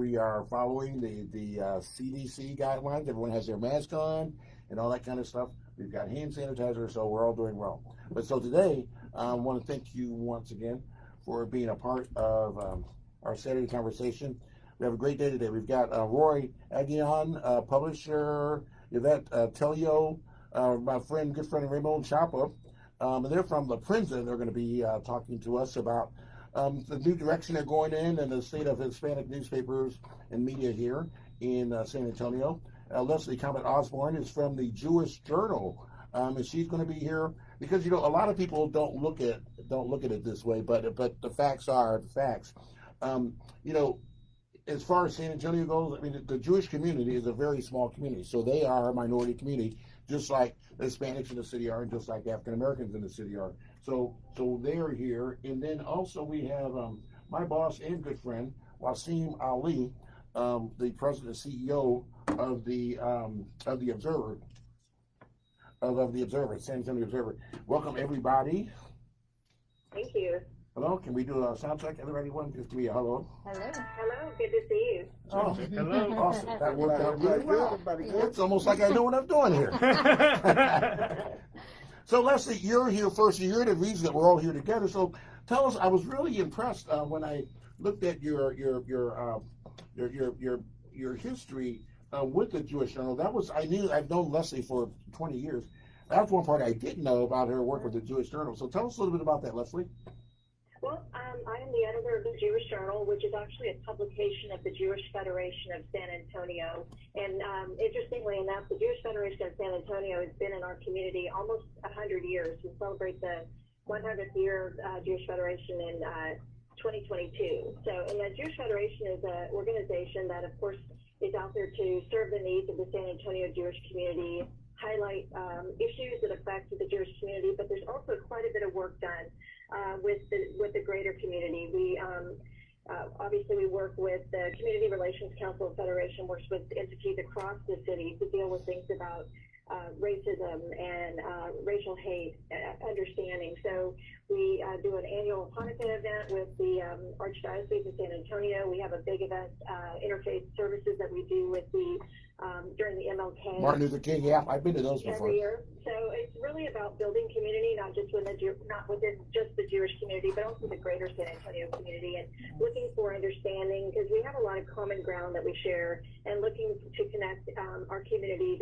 we are following the CDC guidelines. Everyone has their mask on and all that kind of stuff. We've got hand sanitizer, so we're all doing well. But so today, I want to thank you once again for being a part of our Saturday conversation. We have a great day today. We've got Roy Aguillon, publisher, Yvette, Tello, my good friend Ramon, Chapa. And they're from the Prensa, and they're going to be talking to us about the new direction they're going in and the state of Hispanic newspapers and media here in San Antonio. Leslie Komet Ausburn is from the Jewish Journal, and she's going to be here because a lot of people don't look at it this way, but the facts are the facts. As far as San Antonio goes, I mean, the Jewish community is a very small community, so they are a minority community, just like the Hispanics in the city are, and just like African Americans in the city are. So they're here, and then also we have my boss and good friend Waseem Ali, the president and CEO of the Observer, of the Observer, San Antonio Observer. Welcome everybody. Thank you. Hello, can we do a sound check? Everybody, one, just give me a hello. Hello. Hello. Good to see you. Oh, hello. Awesome. That worked out really well. It's almost like I know what I'm doing here. So, Leslie, you're here first. You're the reason that we're all here together. So, tell us. I was really impressed when I looked at your history with the Jewish Journal. I've known Leslie for 20 years. That's one part I didn't know about her work with the Jewish Journal. So, tell us a little bit about that, Leslie. Well, I am the editor of the Jewish Journal, which is actually a publication of the Jewish Federation of San Antonio. And interestingly enough, the Jewish Federation of San Antonio has been in our community almost 100 years. We celebrate the 100th year of Jewish Federation in 2022. And the Jewish Federation is an organization that, of course, is out there to serve the needs of the San Antonio Jewish community, highlight issues that affect the Jewish community, but there's also quite a bit of work done with the greater community. We obviously we work with the Community Relations Council Federation, works with entities across the city to deal with things about racism and racial hate understanding. So we do an annual Hanukkah event with the Archdiocese of San Antonio. We have a big event, interfaith services that we do with the during the MLK. Martin Luther King, yeah, I've been to those before. Every year. So it's really about building community, not within just the Jewish community, but also the greater San Antonio community, and looking for understanding, because we have a lot of common ground that we share, and looking to connect our communities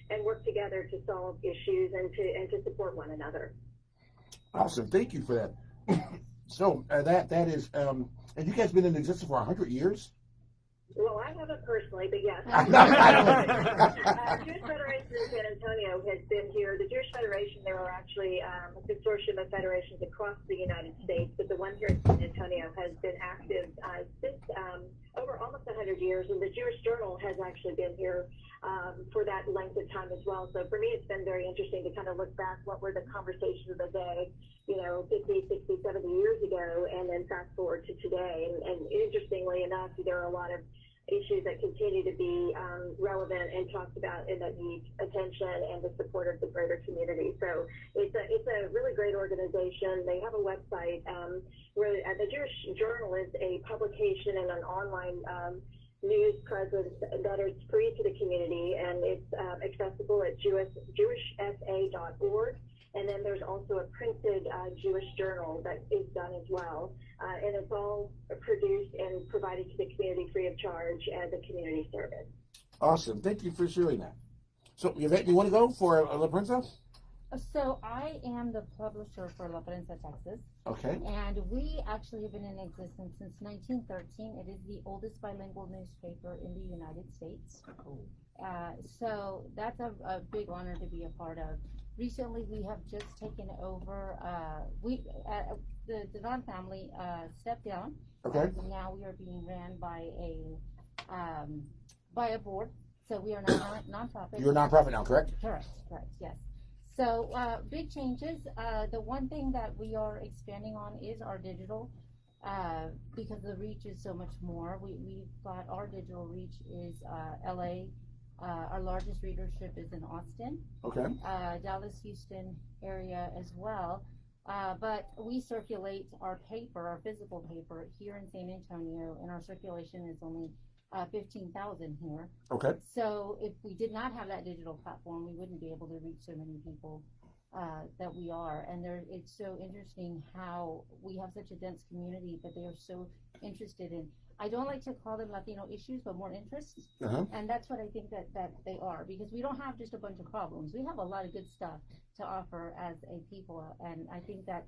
and work together to solve issues and to support one another. Awesome, thank you for that. So that is, and you guys been in existence for 100 years? Well, I haven't personally, but yes. Jewish Federation in San Antonio has been here. The Jewish Federation, there are actually a consortium of federations across the United States, but the one here in San Antonio has been active since over almost 100 years, and the Jewish Journal has actually been here for that length of time as well. So for me, it's been very interesting to kind of look back, what were the conversations of the day, 50, 60, 70 years ago, and then fast forward to today. And interestingly enough, there are a lot of issues that continue to be relevant and talked about and that need attention and the support of the greater community. So it's a really great organization. They have a website where the Jewish Journal is a publication and an online news presence that is free to the community, and it's accessible at jewishsa.org. And then there's also a printed Jewish Journal that is done as well. And it's all produced and provided to the community free of charge as a community service. Awesome. Thank you for sharing that. So, Yvette, you want to go for La Prensa? So I am the publisher for La Prensa, Texas. Okay. And we actually have been in existence since 1913. It is the oldest bilingual newspaper in the United States. Cool. So that's a big honor to be a part of. Recently, we have just taken over. The Don family stepped down. Okay. Now we are being ran by a board. So we are now a nonprofit. You're a nonprofit now, correct? Correct. Yes. So big changes. The one thing that we are expanding on is our digital, because the reach is so much more. We've got our digital reach is LA. Our largest readership is in Austin. Okay. Dallas, Houston area as well. But we circulate our paper, our physical paper, here in San Antonio, and our circulation is only 15,000 here. Okay. So if we did not have that digital platform, we wouldn't be able to reach so many people that we are. And it's so interesting how we have such a dense community, but they are so interested in, I don't like to call them Latino issues, but more interests. And that's what I think that they are, because we don't have just a bunch of problems. We have a lot of good stuff to offer as a people. And I think that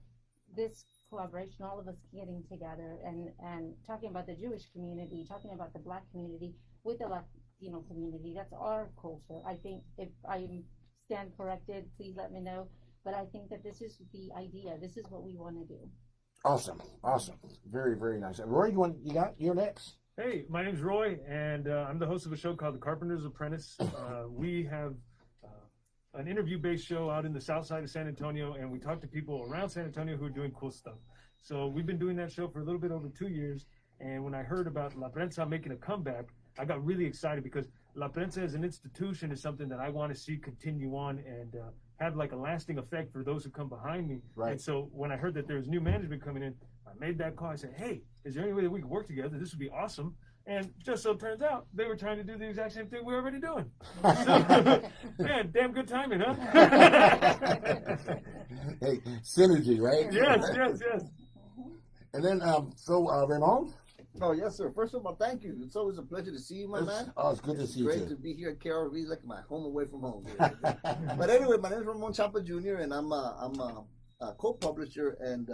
this collaboration, all of us getting together and talking about the Jewish community, talking about the Black community with the Latino community, that's our culture. I think if I stand corrected, please let me know. But I think that this is the idea. This is what we want to do. Awesome. Very, very nice. Roy, you're next. Hey, my name's Roy, and I'm the host of a show called The Carpenter's Apprentice. We have an interview-based show out in the south side of San Antonio, and we talk to people around San Antonio who are doing cool stuff. So we've been doing that show for a little bit over 2 years, and when I heard about La Prensa making a comeback, I got really excited because La Prensa as an institution is something that I want to see continue on and have like a lasting effect for those who come behind me. Right. And so when I heard that there was new management coming in, I made that call. I said, hey, is there any way that we could work together? This would be awesome. And just so it turns out, they were trying to do the exact same thing we're already doing. So, man, damn good timing, huh? Hey, synergy, right? Yes. And then, Ramon? Oh, yes, sir. First of all, thank you. It's always a pleasure to see you, my man. Oh, it's good to see you, Great too. to be here at KRV. It's like my home away from home. But anyway, my name is Ramon Chapa Jr., and I'm a co-publisher and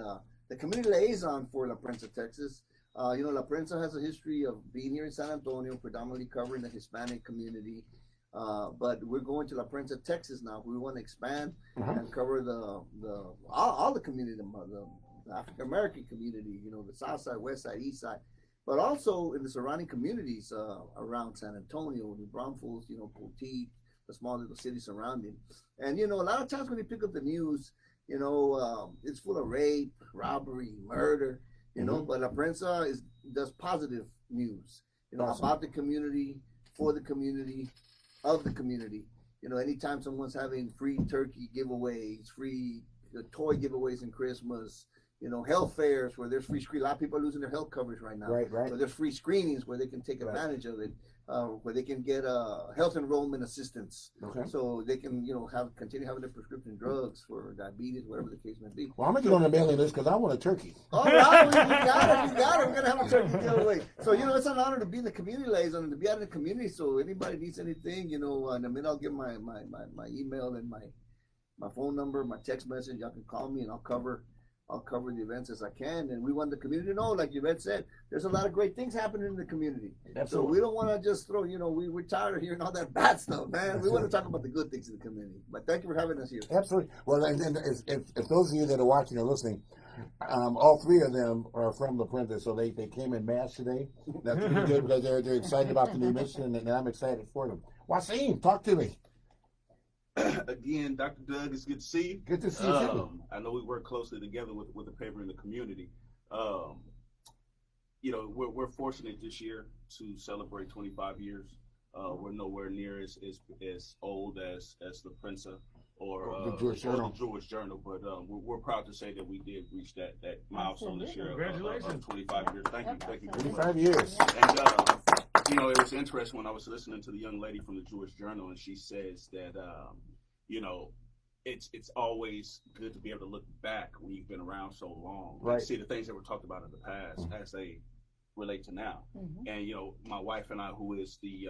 the community liaison for La Prensa, Texas. La Prensa has a history of being here in San Antonio, predominantly covering the Hispanic community. But we're going to La Prensa, Texas now. We want to expand and cover all the community, the African American community, the south side, west side, east side, but also in the surrounding communities around San Antonio, New Braunfels, Poteet, the small little cities surrounding. And, a lot of times when you pick up the news, it's full of rape, robbery, murder, but La Prensa does positive news, Awesome. about the community, for the community, of the community. Anytime someone's having free turkey giveaways, free toy giveaways in Christmas, health fairs where there's free screen. A lot of people are losing their health coverage right now. Right. So there's free screenings where they can take advantage of it, where they can get health enrollment assistance. Okay. So they can, continue having their prescription drugs for diabetes, whatever the case may be. Well, I'm going to get on the mailing list because I want a turkey. All right, you got it. We're going to have a turkey giveaway. So, it's an honor to be in the community liaison and to be out in the community. So anybody needs anything, in a minute I'll give my email and my phone number, my text message. Y'all can call me and I'll cover the events as I can. And we want the community to know, like Yvette said, there's a lot of great things happening in the community. Absolutely. So we don't want to just throw, we're tired of hearing all that bad stuff, man. We want to talk about the good things in the community. But thank you for having us here. Absolutely. Well, and if those of you that are watching or listening, all three of them are from La Prensa, so they came in mass today. That's pretty good because they're excited about the new mission, and I'm excited for them. Waseem, talk to me. Again, Dr. Doug, it's good to see you. Good to see you too. I know we work closely together with the paper in the community. We're fortunate this year to celebrate 25 years. We're nowhere near as old as the Prensa or the Jewish Journal. The Jewish Journal, but we're proud to say that we did reach that milestone this year. Congratulations. Of 25 years. Thank you. 25 years. And it was interesting when I was listening to the young lady from the Jewish Journal, and she says that it's always good to be able to look back when you've been around so long, right, and see the things that were talked about in the past as they relate to now. And my wife and I, who is the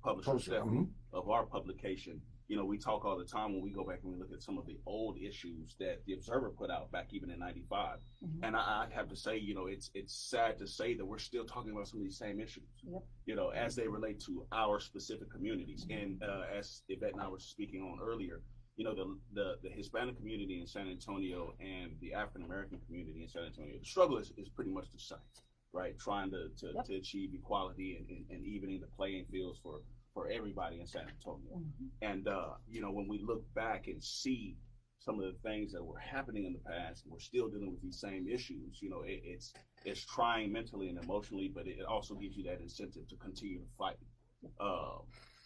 publisher Stephanie, of our publication, we talk all the time when we go back and we look at some of the old issues that the Observer put out back even in '95. And I have to say, it's sad to say that we're still talking about some of these same issues, as they relate to our specific communities. And as Yvette and I were speaking on earlier, the Hispanic community in San Antonio and the African American community in San Antonio, the struggle is pretty much the same, right? Trying to achieve equality and evening the playing fields for everybody in San Antonio. And when we look back and see some of the things that were happening in the past, we're still dealing with these same issues. It's trying mentally and emotionally, but it also gives you that incentive to continue to fight,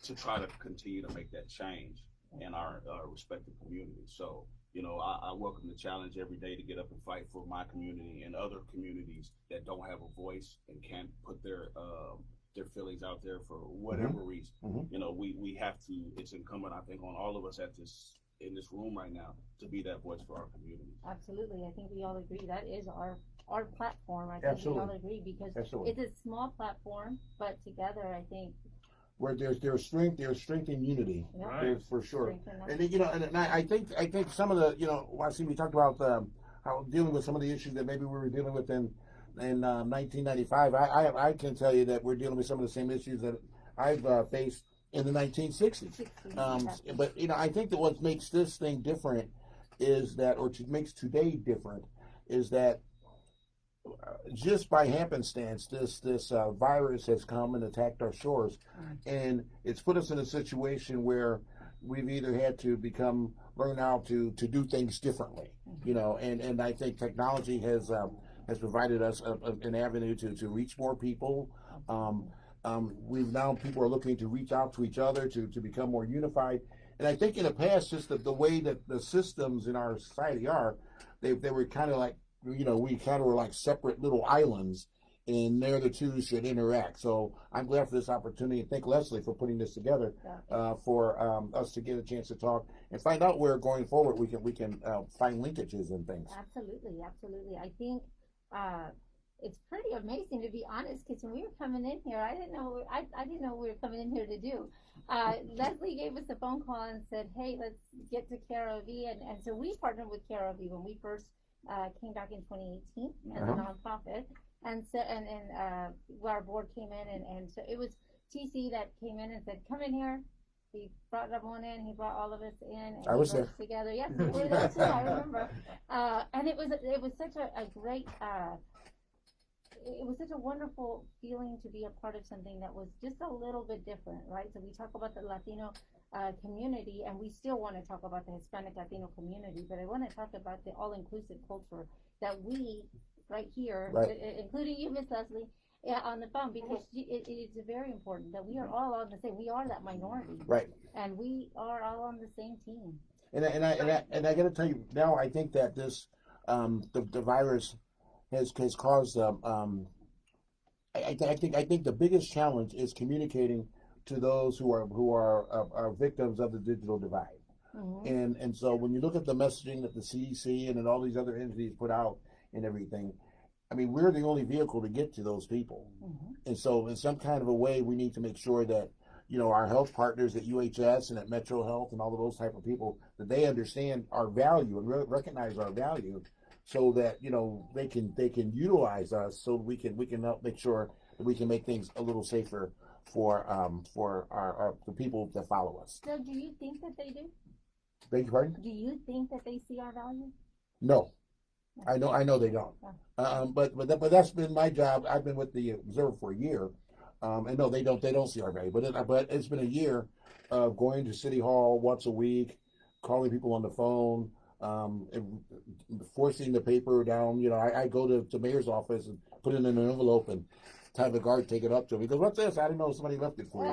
to try to continue to make that change in our respective communities. So, I welcome the challenge every day to get up and fight for my community and other communities that don't have a voice and can't put their their feelings out there for whatever reason. You know, we have to. It's incumbent, I think, on all of us in this room right now to be that voice for our community. Absolutely, I think we all agree that is our platform. I think we all agree because it's a small platform, but together, I think. Where there's strength in unity, Right. for sure. And you know, and I think some of the, you know, Waseem, we talked about how dealing with some of the issues that maybe we were dealing with in 1995. I can tell you that we're dealing with some of the same issues that I've faced in the 1960s. But you know, I think that what makes this thing different is that, or makes today different, is that just by happenstance, this virus has come and attacked our shores, and it's put us in a situation where we've either had to learn how to do things differently, you know, and I think technology has provided us an avenue to reach more people. People are looking to reach out to each other to become more unified, and I think in the past, just the way that the systems in our society are, they were kind of like, you know, we kind of were like separate little islands, and there the two should interact. So I'm glad for this opportunity, and thank Leslie for putting this together for us to get a chance to talk and find out where going forward we can find linkages and things. Absolutely. I think it's pretty amazing, to be honest, because when we were coming in here, I didn't know what we were coming in here to do. Leslie gave us a phone call and said, "Hey, let's get to KROV," and so we partnered with KROV when we first came back in 2018 as a nonprofit, and so our board came in, and so it was TC that came in and said, "Come in here." He brought Ramon in. He brought all of us in. And I was there together. Yes, you were there too. I remember. And it was such a great. It was such a wonderful feeling to be a part of something that was just a little bit different, right? So we talk about the Latino community, and we still want to talk about the Hispanic Latino community, but I want to talk about the all-inclusive culture that we, right here, including you, Miss Leslie, on the phone, because it is very important that we are all on the same. We are that minority, right? And we are all on the same team. And I got to tell you now, I think that this the virus has caused I think the biggest challenge is communicating to those who are victims of the digital divide. And so when you look at the messaging that the CDC and all these other entities put out and everything, I mean, we're the only vehicle to get to those people. And so in some kind of a way, we need to make sure that, you know, our health partners at UHS and at Metro Health and all of those type of people, that they understand our value and recognize our value, so that, you know, they can utilize us, so we can help make sure that we can make things a little safer for the people that follow us. So do you think that they do? Beg your pardon? Do you think that they see our value? No. I know they don't. But that's been my job. I've been with the Observer for a year, and no, they don't see our value. But it's been a year of going to City Hall once a week, calling people on the phone, and forcing the paper down. You know, I go to the mayor's office and put it in an envelope and have the guard take it up to me. He goes, "What's this? I didn't know somebody left it for you."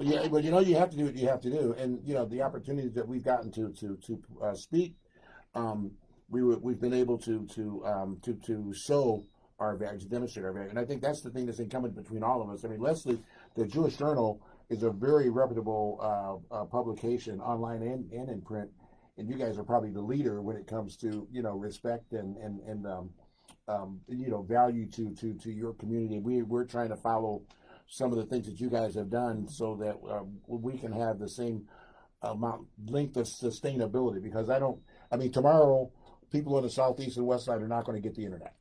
Yeah, but you know, you have to do what you have to do, and you know, the opportunities that we've gotten to speak. We've been able to show our value, to demonstrate our value, and I think that's the thing that's incumbent between all of us. I mean, Leslie, the Jewish Journal is a very reputable publication, online and in print, and you guys are probably the leader when it comes to, you know, respect and you know, value to your community. We're trying to follow some of the things that you guys have done, so that we can have the same length of sustainability. Because tomorrow, people in the Southeast and West Side are not going to get the internet.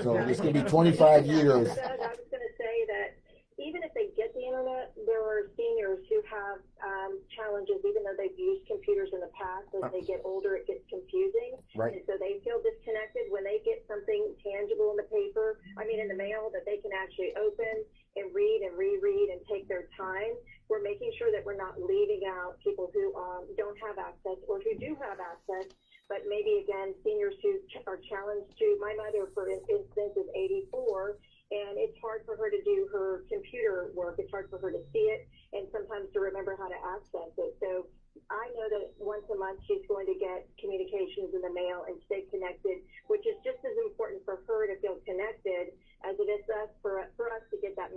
So it's going to be 25 years. I was going to say that even if they get the internet, there are seniors who have challenges, even though they've used computers in the past. As they get older, it gets confusing. Right. And so they feel disconnected when they get something tangible in the paper, in the mail, that they can actually open and read and reread and take their time. We're making sure that we're not leaving out people who don't have access, or who do have access, but maybe, again, seniors who are challenged to. My mother, for instance, is 84, and it's hard for her to do her computer work. It's hard for her to see it, and sometimes to remember how to access it. So I know that once a month she's going to get communications in the mail and stay connected, which is just as important for her to feel connected as it is for us to get that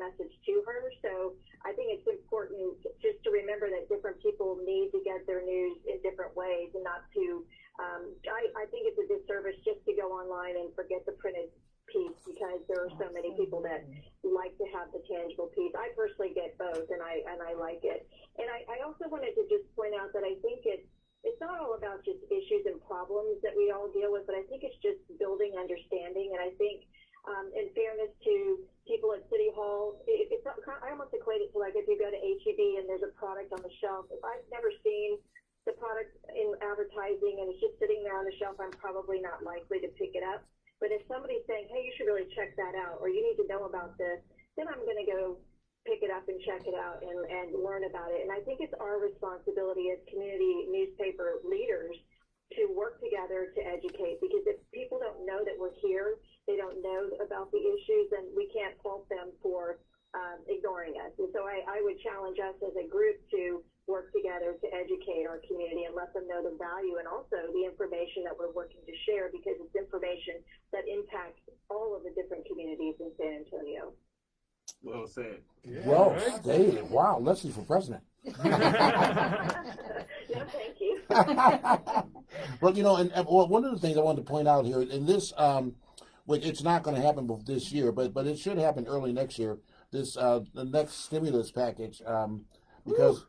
her. So I think it's important just to remember that different people need to get their news in different ways, and not to. I think it's a disservice just to go online and forget the printed piece, because there are so many people that like to have the tangible piece. I personally get both, and I like it. And I also wanted to just point out that I think it's not all about just issues and problems that we all deal with, but I think it's just building understanding. And I think, in fairness to people at City Hall, I almost equate it to like if you go to H-E-B and there's a product on the shelf. If I've never seen the product in advertising and it's just sitting there on the shelf, I'm probably not likely to pick it up. But if somebody's saying, hey, you should really check that out, or you need to know about this, then I'm going to go pick it up and check it out and learn about it. And I think it's our responsibility as community newspaper leaders to work together to educate, because if people don't know that we're here, they don't know about the issues, then we can't fault them for ignoring us. And so I would challenge us as a group to work together to educate our community and let them know the value and also the information that we're working to share, because it's information that impacts all of the different communities in San Antonio. Well said. Yeah, Well right? stated. Wow, Leslie for president. No, thank you. Well, and well, one of the things I wanted to point out here, in this, it's not going to happen this year, but it should happen early next year. This the next stimulus package, because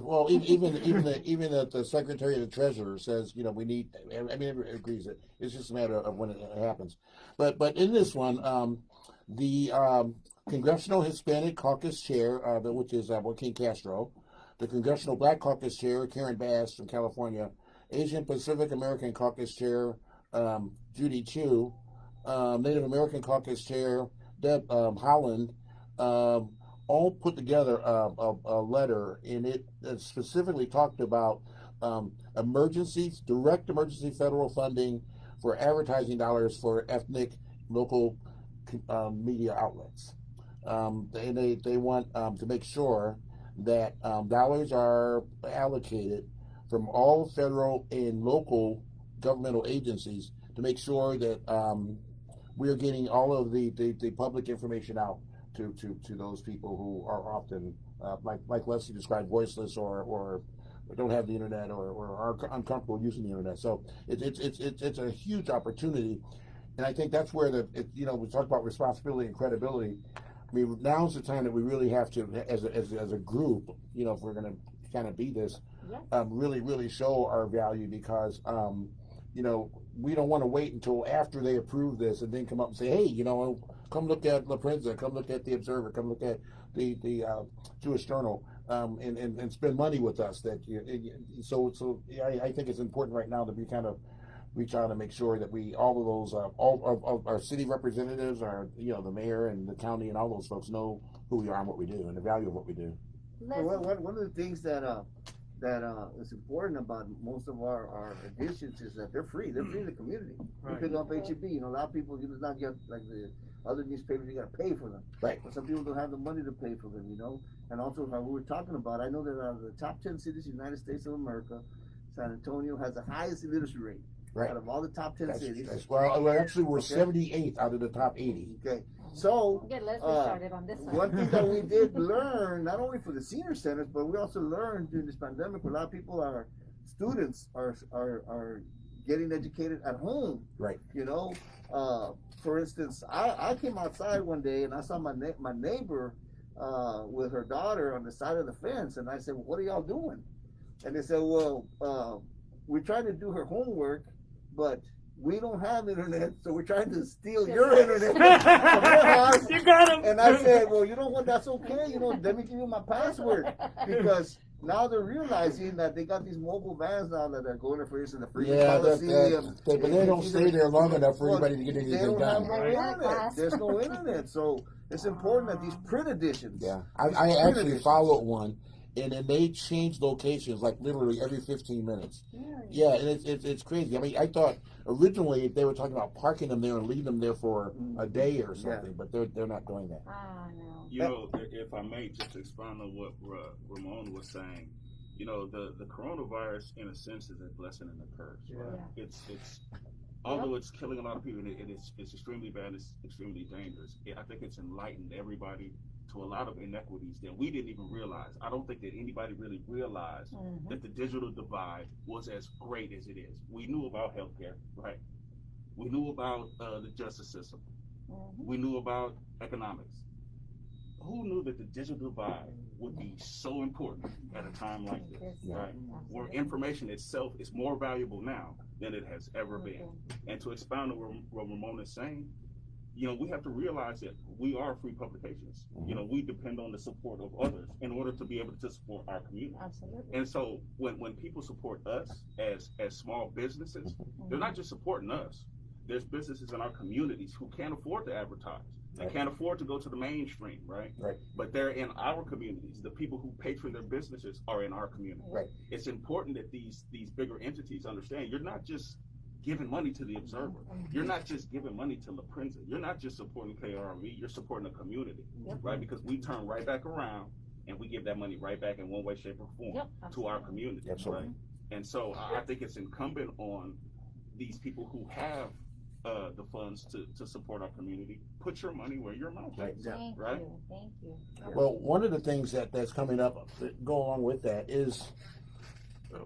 well, even the Secretary of the Treasurer says, we need. I mean, everybody agrees that it's just a matter of when it happens. But in this one, the Congressional Hispanic Caucus Chair, which is Joaquin Castro, the Congressional Black Caucus Chair, Karen Bass from California, Asian Pacific American Caucus Chair, Judy Chu, Native American Caucus Chair, Deb Holland, all put together a letter, and it specifically talked about direct emergency federal funding for advertising dollars for ethnic local media outlets. They want to make sure that dollars are allocated from all federal and local governmental agencies to make sure that we're getting all of the public information out to those people who are often, like Leslie described, voiceless or don't have the internet or are uncomfortable using the internet. So it's a huge opportunity, and I think that's where we talk about responsibility and credibility. I mean, now's the time that we really have to, as a group, if we're going to kind of be this, really show our value, because we don't want to wait until after they approve this and then come up and say, hey, come look at La Prensa, come look at the Observer, come look at the Jewish Journal, and spend money with us. I think it's important right now that we kind of reach out and make sure that all of our city representatives, the mayor and the county and all those folks know who we are and what we do and the value of what we do. Well, one of the things that is important about most of our editions is that they're free. They're free to the community. Right. You pick up H-E-B, a lot of people do not get like the other newspapers. You got to pay for them. Right. But some people don't have the money to pay for them. And also, like we were talking about, I know that out of the top 10 cities in the United States of America, San Antonio has the highest illiteracy rate. Right. Out of all the top 10 cities. Well, actually, we're 78th out of the top 80. Okay. So, Get Leslie started on this one thing that we did learn, not only for the senior centers, but we also learned during this pandemic, a lot of people students are getting educated at home. Right. For instance, I came outside one day and I saw my neighbor with her daughter on the side of the fence, and I said, well, what are y'all doing? And they said, well, we're trying to do her homework, but we don't have internet, so we're trying to steal your internet from your house. You got him. And I said, well, you know what? That's okay. Let me give you my password, because now they're realizing that they got these mobile vans now that are going there, for instance, the free Coliseum. But they don't stay there long enough for anybody to get anything done. There's no internet, so it's important that these print editions. Yeah, I actually followed one. And they change locations like literally every 15 minutes. Yeah, and it's crazy. I mean, I thought originally they were talking about parking them there and leaving them there for a day or something, but they're not doing that. No. If I may, just to expound on what Ramon was saying, the coronavirus in a sense is a blessing and a curse. Right? It's although it's killing a lot of people, and it's extremely bad. It's extremely dangerous. I think it's enlightened everybody to a lot of inequities that we didn't even realize. I don't think that anybody really realized that the digital divide was as great as it is. We knew about healthcare, right? We knew about the justice system. We knew about economics. Who knew that the digital divide would be so important at a time like this, right? Where information itself is more valuable now than it has ever been. And to expound on what Ramon is saying, you know, we have to realize that we are free publications. You know, we depend on the support of others in order to be able to support our community. Absolutely. And so when people support us as small businesses, they're not just supporting us. There's businesses in our communities who can't afford to advertise. They can't afford to go to the mainstream, right? But they're in our communities. The people who patron their businesses are in our community. It's important that these bigger entities understand you're not just giving money to the Observer. You're not just giving money to La Prensa. You're not just supporting KRV. You're supporting the community, right? Because we turn right back around and we give that money right back in one way, shape, or form to our community, right? And so I think it's incumbent on these people who have the funds to support our community. Put your money where your mouth is, right? Thank you. Well, one of the things that's coming up, go along with that, is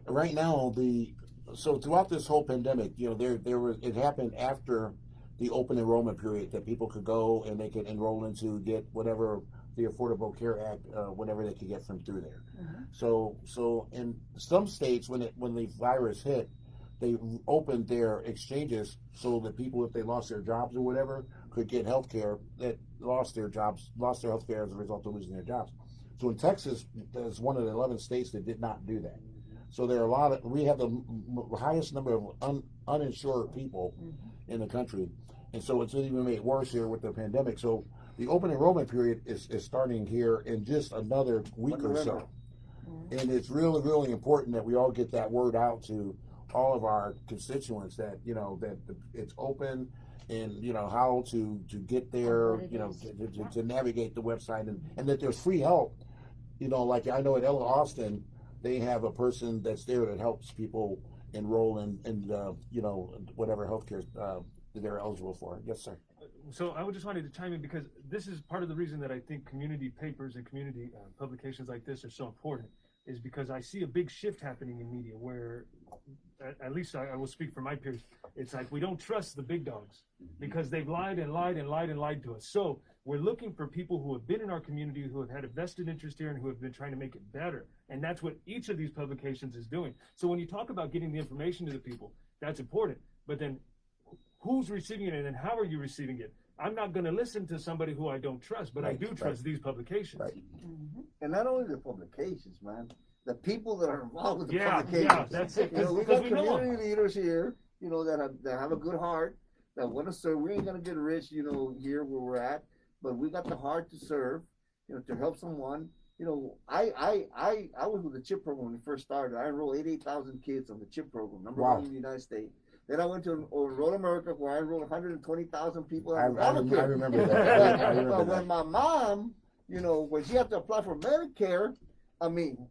right now so throughout this whole pandemic, you know, it happened after the open enrollment period that people could go and they could enroll into get whatever the Affordable Care Act, whatever they could get from through there. So in some states, when the virus hit, they opened their exchanges so that people, if they lost their jobs or whatever, could get health care that lost their health care as a result of losing their jobs. So in Texas, there's one of the 11 states that did not do that. So there are we have the highest number of uninsured people in the country. And so it's even made worse here with the pandemic. So the open enrollment period is starting here in just another week or so. And it's really, really important that we all get that word out to all of our constituents that, you know, that it's open and, you know, how to get there, you know, to navigate the website and that there's free help. You know, like I know at Ella Austin, they have a person that's there that helps people enroll in you know, whatever healthcare they're eligible for. Yes, sir. So I just wanted to chime in because this is part of the reason that I think community papers and community publications like this are so important, is because I see a big shift happening in media where, at least I will speak for my peers, it's like we don't trust the big dogs because they've lied and lied and lied and lied to us. So we're looking for people who have been in our community, who have had a vested interest here and who have been trying to make it better. And that's what each of these publications is doing. So when you talk about getting the information to the people, that's important. But then who's receiving it and then how are you receiving it? I'm not going to listen to somebody who I don't trust, but I do trust these publications. And not only the publications, man, the people that are involved with the publications. Yeah, that's it. You know, we got community leaders here, you know, that have a good heart, that want to serve. We ain't going to get rich, you know, here where we're at, but we got the heart to serve, you know, to help someone. You know, I was with the CHIP program when we first started. I enrolled 88,000 kids on the CHIP program, number one in the United States. Then I went to Enroll America, where I enrolled 120,000 people. I remember that. But when my mom, you know, when she had to apply for Medicare, I mean,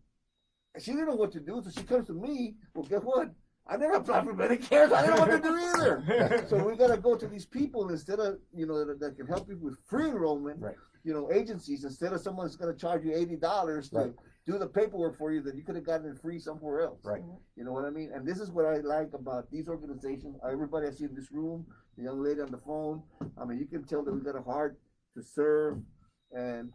she didn't know what to do, so she comes to me. Well, guess what? I never applied for Medicare, so I didn't know what to do either. So we got to go to these people instead of, you know, that can help you with free enrollment, you know, agencies, instead of someone's going to charge you $80 to do the paperwork for you that you could have gotten it free somewhere else. You know what I mean? And this is what I like about these organizations. Everybody I see in this room, the young lady on the phone, I mean, you can tell that we got a heart to serve. And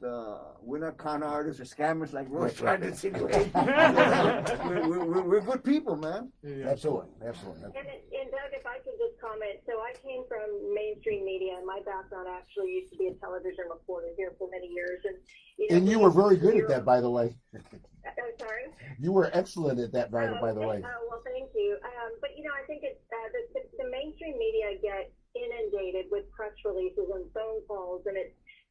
we're not con artists or scammers like Roy's trying to insinuate. we're good people, man. Absolutely. And Doug, if I could just comment, so I came from mainstream media, and my background actually used to be a television reporter here for many years. And you were very good at that, by the way. I'm sorry? You were excellent at that, by the way. Well, thank you. But, you know, I think it's the mainstream media get inundated with press releases and phone calls, and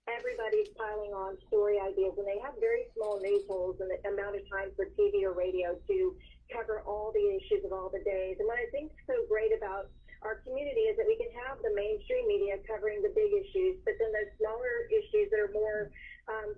everybody's piling on story ideas, and they have very small news holes in the amount of time for TV or radio to cover all the issues of all the days. And what I think is so great about our community is that we can have the mainstream media covering the big issues, but then those smaller issues that are more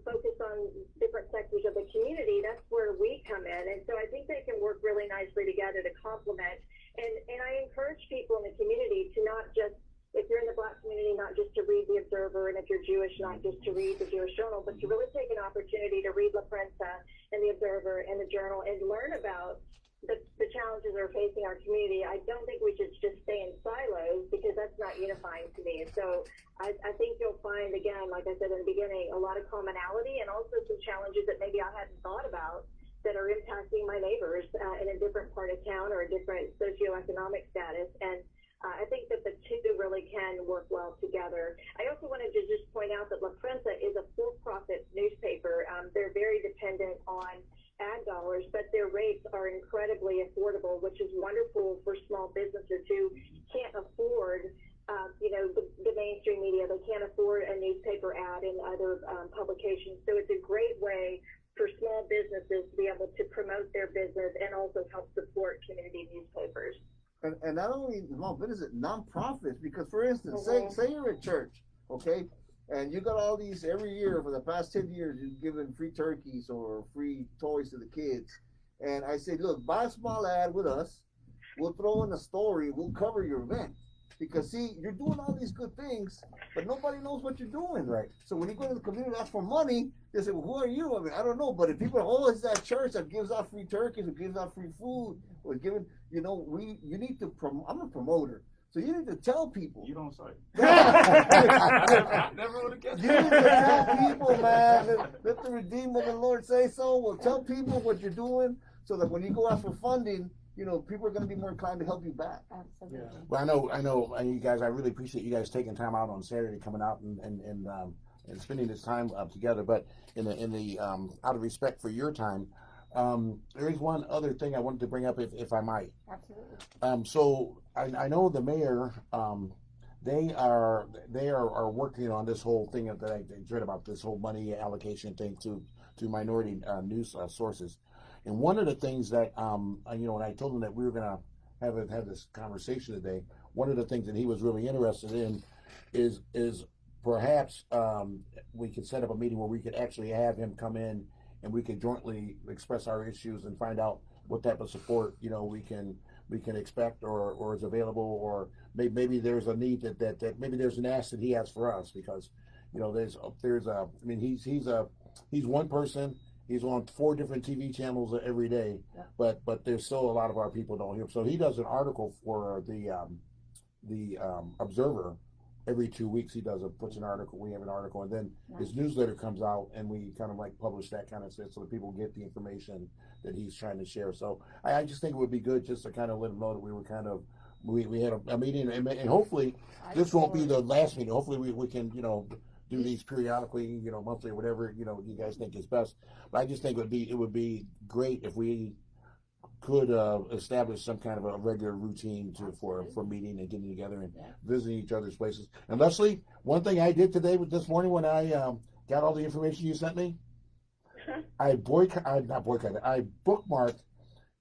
focused on different sectors of the community, that's where we come in. And so I think they can work really nicely together to complement. And I encourage people in the community to not just, if you're in the Black community, not just to read the Observer, and if you're Jewish, not just to read the Jewish Journal, but to really take an opportunity to read La Prensa and the Observer and the Journal and learn about the challenges that are facing our community. I don't think we should just stay in silos because that's not unifying to me. And so I think you'll find, again, like I said in the beginning, a lot of commonality and also some challenges that maybe I hadn't thought about that are impacting my neighbors in a different part of town or a different socioeconomic status. And I think that the two really can work well together. I also wanted to just point out that La Prensa is a for-profit newspaper. They're very dependent on ad dollars, but their rates are incredibly affordable, which is wonderful for small businesses who can't afford, the mainstream media. They can't afford a newspaper ad and other publications. So it's a great way for small businesses to be able to promote their business and also help support community newspapers. And not only small businesses, nonprofits, because for instance, Mhm. say you're a church, okay, and you got all these every year for the past 10 years, you've given free turkeys or free toys to the kids. And I say, look, buy a small ad with us. We'll throw in a story. We'll cover your event. Because, see, you're doing all these good things, but nobody knows what you're doing. Right. So when you go to the community and ask for money, they say, well, who are you? I mean, I don't know. But if people are, oh, it's that church that gives out free turkeys or gives out free food or giving, you need to I'm a promoter. So you need to tell people. You don't say. I never would have guessed. You need to tell people, man. Let the Redeemer of the Lord say so. Well, tell people what you're doing so that when you go out for funding, people are going to be more inclined to help you back. Absolutely. Yeah. Well, I know, and you guys, I really appreciate you guys taking time out on Saturday, coming out and spending this time together. But in the out of respect for your time, there is one other thing I wanted to bring up, if I might. Absolutely. So I know the mayor, they are working on this whole thing that I read about, this whole money allocation thing to minority news sources. And one of the things that when I told him that we were going to have this conversation today, one of the things that he was really interested in is perhaps we could set up a meeting where we could actually have him come in and we could jointly express our issues and find out what type of support we can expect or is available, or maybe there's a need that maybe there's an ask that he has for us, because he's one person. He's on 4 different TV channels every day, Yeah. but there's still a lot of our people don't hear. So he does an article for the Observer every 2 weeks. He puts an article. We have an article, and then his newsletter comes out, and we kind of like publish that kind of stuff so that people get the information that he's trying to share. So I just think it would be good just to kind of let him know that we were we had a meeting, and hopefully this won't be the last meeting. Hopefully we can do these periodically, monthly or whatever, you guys think is best. But I just think it would be great if we could establish some kind of a regular routine for meeting and getting together and visiting each other's places. And Leslie, one thing I did this morning when I got all the information you sent me, I bookmarked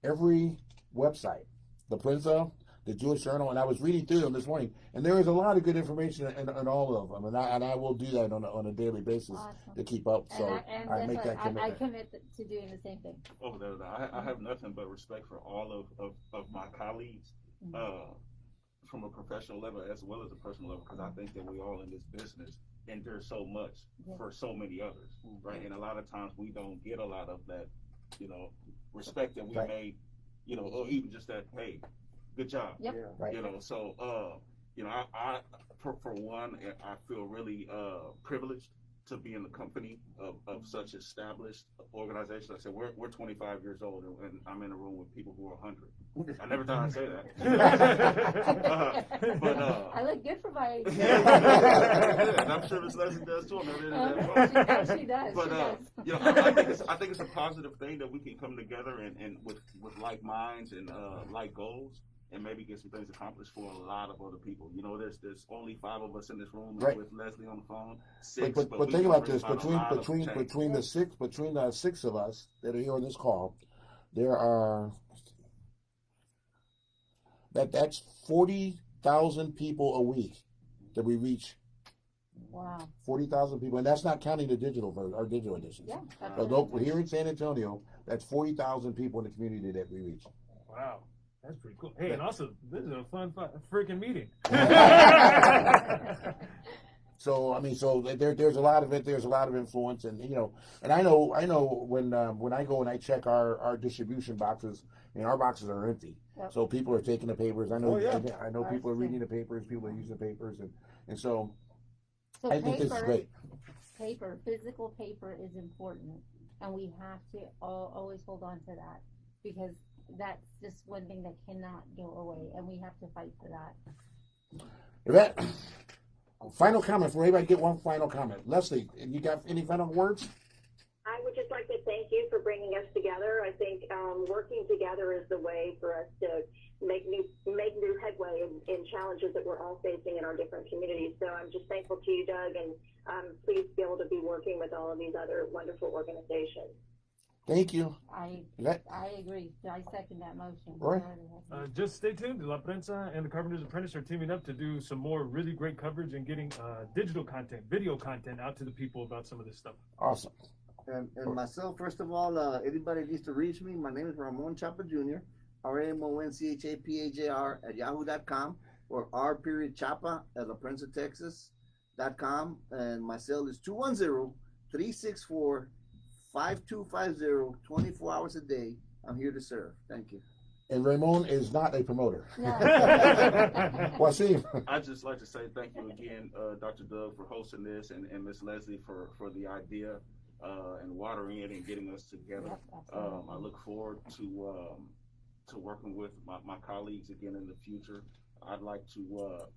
every website, the Prensa, the Jewish Journal, and I was reading through them this morning, and there is a lot of good information in all of them, and I will do that on a daily basis to keep up. So I make that commitment. I commit to doing the same thing. Oh, no. I have nothing but respect for all of my colleagues, from a professional level as well as a personal level, because I think that we all in this business endure so much for so many others, right? And a lot of times we don't get a lot of that, respect that we may, or even just that, hey, good job. Yep. Yeah. Right. So I for one, I feel really privileged to be in the company of such established organizations. Like I said, we're 25 years old, and I'm in a room with people who are 100. I never thought I'd say that. But I look good for my age. and I'm sure Miss Leslie does too. She does. But she does. I think it's a positive thing that we can come together and with like minds and like goals, and maybe get some things accomplished for a lot of other people. There's only 5 of us in this room, right, with Leslie on the phone. 6, but think about this: between the 6 of us that are here on this call, there are that's 40,000 people a week that we reach. Wow. 40,000 people, and that's not counting the our digital editions. Yeah. So here in San Antonio, that's 40,000 people in the community that we reach. Wow. That's pretty cool. Hey, and also, this is a fun freaking meeting. So I mean, so there's a lot of it. There's a lot of influence, and and I know when I go and I check our distribution boxes, and our boxes are empty. Yep. So people are taking the papers. I know. Oh, yeah. I know people are reading the papers. People are using the papers, and so So I think this is great. Physical paper is important, and we have to always hold on to that, because that's just one thing that cannot go away, and we have to fight for that. Yvette, final comment for everybody. Get one final comment. Leslie, you got any final words? I would just like to thank you for bringing us together. I think working together is the way for us to make new headway in challenges that we're all facing in our different communities. So I'm just thankful to you, Doug, and I'm pleased to be able to be working with all of these other wonderful organizations. Thank you. I agree. I second that motion. Roy? Just stay tuned. La Prensa and the Carpenter's Apprentice are teaming up to do some more really great coverage and getting digital content, video content out to the people about some of this stuff. Awesome. And myself, first of all, anybody needs to reach me. My name is Ramon Chapa Jr. RamonChapajr at yahoo.com, or r.chapa at laprensa.texas.com, and my cell is 210-364-5250, 24 hours a day. I'm here to serve. Thank you. And Ramon is not a promoter. No. Waseem. I'd just like to say thank you again, Dr. Doug, for hosting this, and Miss Leslie for the idea and watering it and getting us together. Yep, I look forward to working with my colleagues again in the future. I'd like to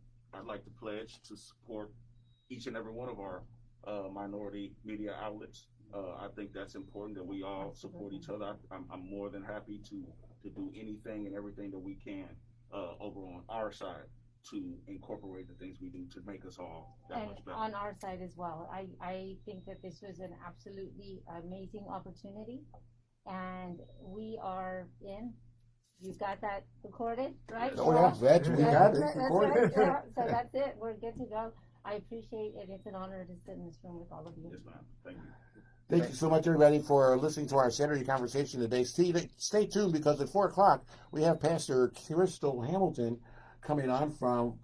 pledge to support each and every one of our minority media outlets. I think that's important that we all support each other. I'm more than happy to do anything and everything that we can over on our side to incorporate the things we do to make us all that much better. On our side as well. I think that this was an absolutely amazing opportunity, and we are in. You've got that recorded, right? Oh yeah, that we got it. That's Recorded. right. Yeah. So that's it. We're good to go. I appreciate it. It's an honor to sit in this room with all of you. Yes, ma'am. Thank you. Thank you so much, everybody, for listening to our Saturday conversation today. Stay tuned, because at 4 o'clock we have Pastor Crystal Hamilton coming on from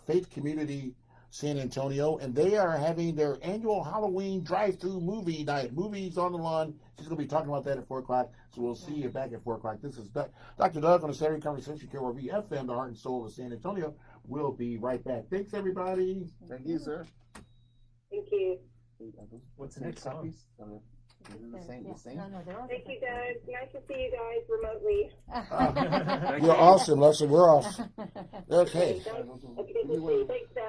Faith Community San Antonio, and they are having their annual Halloween drive-through movie night. Movies on the lawn. She's going to be talking about that at 4 o'clock, so we'll see you back at 4 o'clock. This is Dr. Doug on the Saturday Conversation, KRV FM, the heart and soul of San Antonio. We'll be right back. Thanks, everybody. Thank you, sir. Thank you. What's the next song? The same. No, they're all Thank you, Doug. Nice to see you guys remotely. You're awesome, Leslie. We're awesome. Okay. It's good to see you. Thanks, Doug.